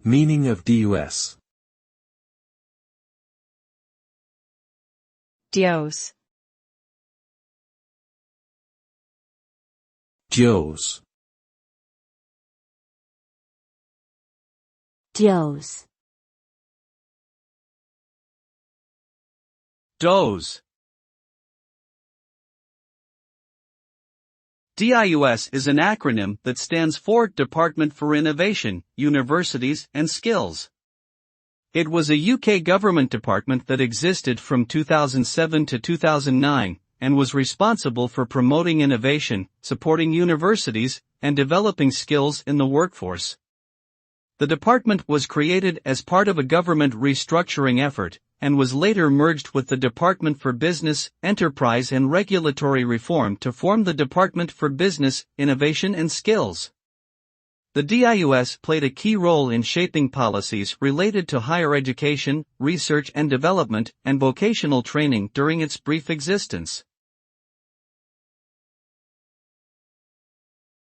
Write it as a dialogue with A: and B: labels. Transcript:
A: Meaning of DIUS.
B: DIUS.
A: DIUS.
C: DIUS.
D: DOES. DIUS is an acronym that stands for Department for Innovation, Universities and Skills. It was a UK government department that existed from 2007 to 2009, and was responsible for promoting innovation, supporting universities, and developing skills in the workforce. The department was created as part of a government restructuring effort, and was later merged with the Department for Business, Enterprise and Regulatory Reform to form the Department for Business, Innovation and Skills. The DIUS played a key role in shaping policies related to higher education, research and development, and vocational training during its brief existence.